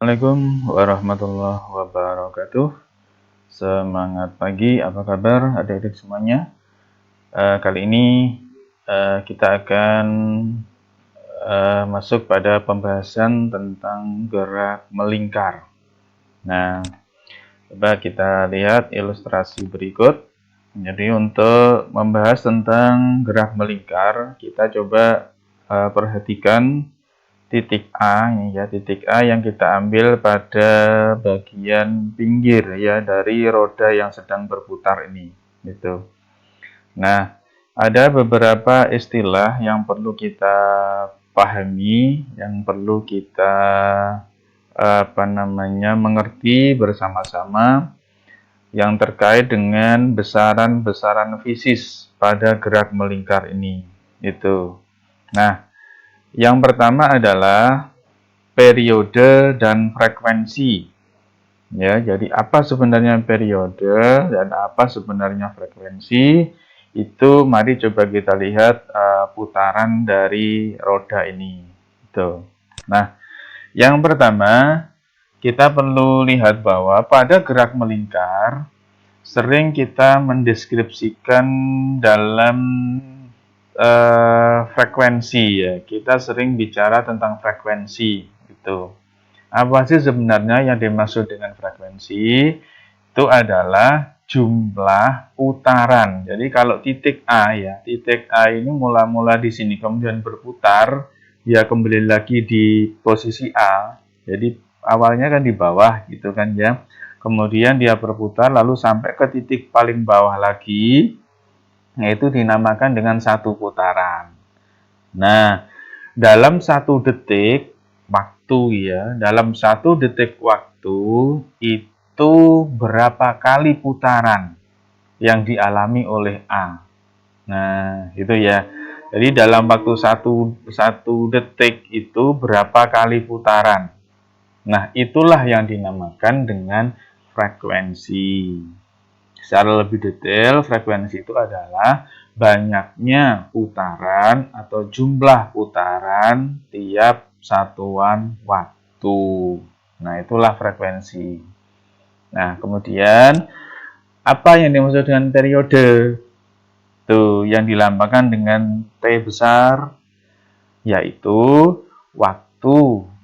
Assalamualaikum warahmatullahi wabarakatuh. Semangat pagi, apa kabar adik-adik semuanya? Kali ini kita akan masuk pada pembahasan tentang gerak melingkar. Nah, coba kita lihat ilustrasi berikut. Jadi untuk membahas tentang gerak melingkar, kita coba perhatikan titik A ini ya, titik A yang kita ambil pada bagian pinggir ya dari roda yang sedang berputar ini gitu. Nah, ada beberapa istilah yang perlu kita pahami, yang perlu kita mengerti bersama-sama yang terkait dengan besaran-besaran fisis pada gerak melingkar ini itu. Nah, yang pertama adalah periode dan frekuensi. Ya, jadi apa sebenarnya periode dan apa sebenarnya frekuensi? Itu mari coba kita lihat putaran dari roda ini. Itu. Nah, yang pertama kita perlu lihat bahwa pada gerak melingkar sering kita mendeskripsikan dalam frekuensi ya. Kita sering bicara tentang frekuensi gitu. Apa sih sebenarnya yang dimaksud dengan frekuensi? Itu adalah jumlah putaran. Jadi kalau titik A ya, titik A ini mula-mula di sini kemudian berputar, ya kembali lagi di posisi A. Jadi awalnya kan di bawah gitu kan ya. Kemudian dia berputar lalu sampai ke titik paling bawah lagi, yaitu dinamakan dengan satu putaran. Nah, dalam satu detik waktu ya, dalam satu detik waktu itu berapa kali putaran yang dialami oleh A. Nah, gitu ya. Jadi dalam waktu satu detik itu berapa kali putaran. Nah, itulah yang dinamakan dengan frekuensi. Secara lebih detail, frekuensi itu adalah banyaknya putaran atau jumlah putaran tiap satuan waktu. Nah, itulah frekuensi. Nah, kemudian apa yang dimaksud dengan periode? Tuh, yang dilambangkan dengan T besar, yaitu waktu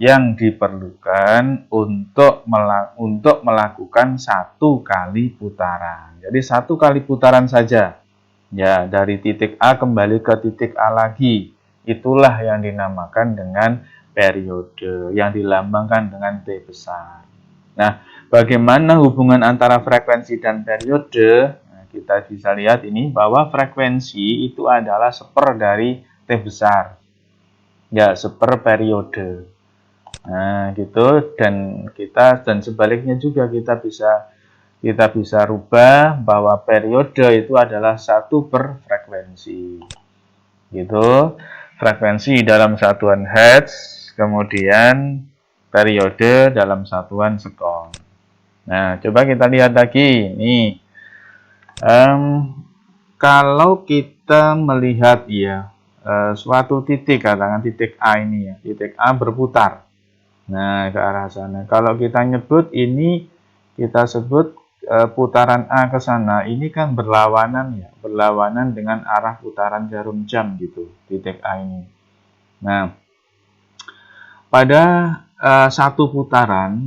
yang diperlukan untuk melakukan satu kali putaran. Jadi satu kali putaran saja. Ya, dari titik A kembali ke titik A lagi. Itulah yang dinamakan dengan periode, yang dilambangkan dengan T besar. Nah, bagaimana hubungan antara frekuensi dan periode? Nah, kita bisa lihat ini bahwa frekuensi itu adalah seper dari T besar. Ya, seper periode. Nah, gitu, dan sebaliknya juga kita bisa rubah bahwa periode itu adalah 1/frekuensi. Gitu. Frekuensi dalam satuan hertz, kemudian periode dalam satuan sekon. Nah, coba kita lihat lagi. Nih, kalau kita melihat ya suatu titik, katakan titik A ini ya, titik A berputar. Nah, ke arah sana. Kalau kita nyebut ini, kita sebut putaran A ke sana, ini kan berlawanan ya, berlawanan dengan arah putaran jarum jam gitu, titik A ini. Nah, pada satu putaran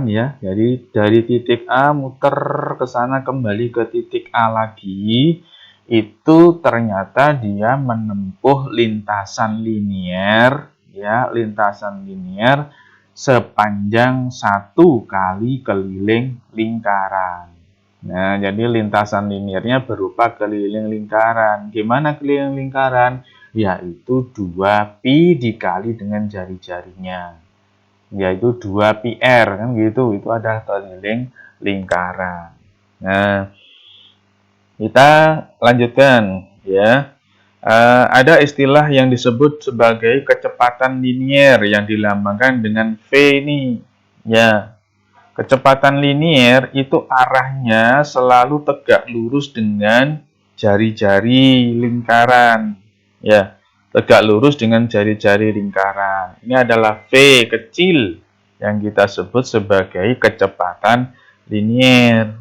ya, jadi dari titik A muter ke sana kembali ke titik A lagi, itu ternyata dia menempuh lintasan linier ya, lintasan linier sepanjang satu kali keliling lingkaran. Nah, jadi lintasan liniernya berupa keliling lingkaran. Gimana keliling lingkaran? Yaitu 2pi dikali dengan jari-jarinya. Yaitu 2πr kan gitu. Itu adalah keliling lingkaran. Nah, kita lanjutkan ya. Ada istilah yang disebut sebagai kecepatan linier yang dilambangkan dengan V ini. Ya, kecepatan linier itu arahnya selalu tegak lurus dengan jari-jari lingkaran. Ya, tegak lurus dengan jari-jari lingkaran. Ini adalah V kecil. yang kita sebut sebagai kecepatan linier.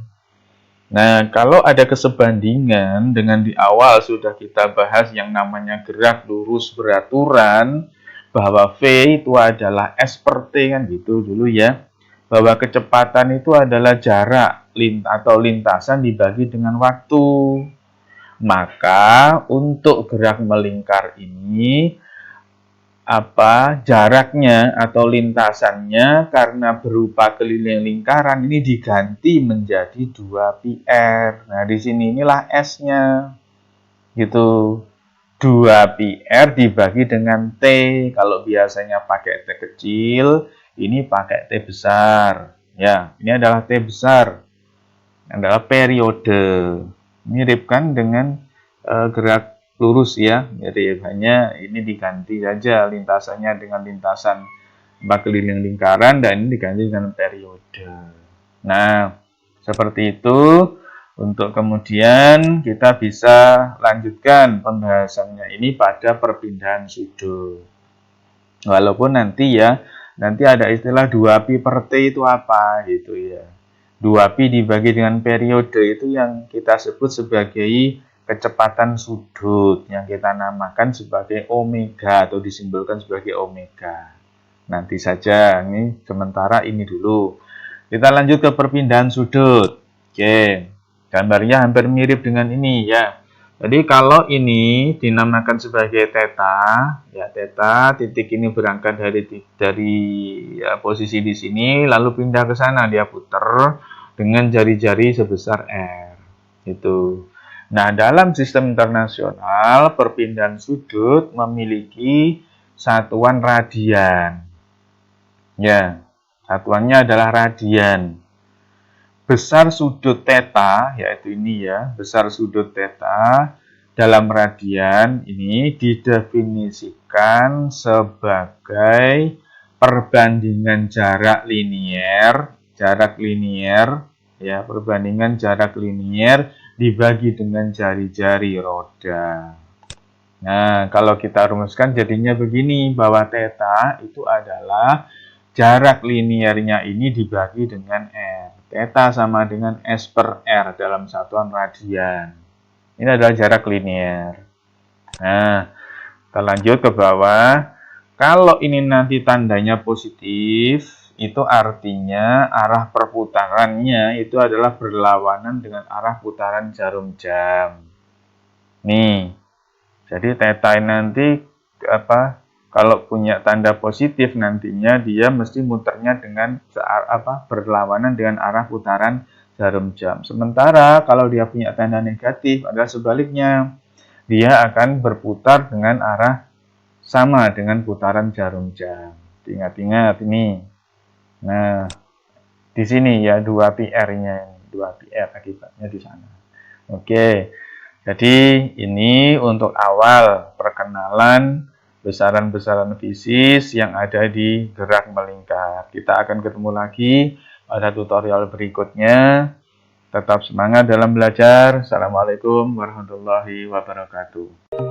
Nah, kalau ada kesebandingan dengan di awal sudah kita bahas yang namanya gerak lurus beraturan, bahwa V itu adalah S per T kan gitu dulu ya. Bahwa kecepatan itu adalah jarak atau lintasan dibagi dengan waktu. Maka untuk gerak melingkar ini jaraknya atau lintasannya karena berupa keliling lingkaran ini diganti menjadi 2πr. Nah, di sini inilah S-nya. Gitu. 2πr dibagi dengan T. Kalau biasanya pakai T kecil, ini pakai T besar. Ya, ini adalah T besar. Adalah periode. Mirip kan dengan gerak lurus ya, jadi hanya ini diganti saja lintasannya dengan lintasan keliling lingkaran dan ini diganti dengan periode. Nah, seperti itu. Untuk kemudian kita bisa lanjutkan pembahasannya ini pada perpindahan sudut. Walaupun nanti ada istilah 2π per T itu apa gitu ya. 2π dibagi dengan periode itu yang kita sebut sebagai kecepatan sudut yang kita namakan sebagai omega atau disimbolkan sebagai omega. Nanti saja, ini sementara ini dulu. Kita lanjut ke perpindahan sudut. Oke, gambarnya hampir mirip dengan ini ya. Jadi kalau ini dinamakan sebagai theta, ya theta, titik ini berangkat dari posisi di sini, lalu pindah ke sana, dia putar dengan jari-jari sebesar R. Itu. Nah, dalam sistem internasional, perpindahan sudut memiliki satuan radian. Ya, satuannya adalah radian. Besar sudut theta, yaitu ini ya, besar sudut theta dalam radian ini didefinisikan sebagai perbandingan jarak linier, ya, perbandingan jarak linier dibagi dengan jari-jari roda. Nah, kalau kita rumuskan jadinya begini, bahwa theta itu adalah jarak liniernya ini dibagi dengan R. Theta sama dengan S per R dalam satuan radian. Ini adalah jarak linier. Nah, kita lanjut ke bawah. Kalau ini nanti tandanya positif, itu artinya arah perputarannya itu adalah berlawanan dengan arah putaran jarum jam. Nih, jadi theta nanti kalau punya tanda positif nantinya dia mesti muternya dengan berlawanan dengan arah putaran jarum jam. Sementara kalau dia punya tanda negatif adalah sebaliknya. Dia akan berputar dengan arah sama dengan putaran jarum jam. Ingat-ingat ini. Nah, di sini ya 2πr-nya, 2πr akibatnya di sana. Oke. Jadi ini untuk awal perkenalan besaran-besaran fisis yang ada di gerak melingkar. Kita akan ketemu lagi pada tutorial berikutnya. Tetap semangat dalam belajar. Assalamualaikum warahmatullahi wabarakatuh.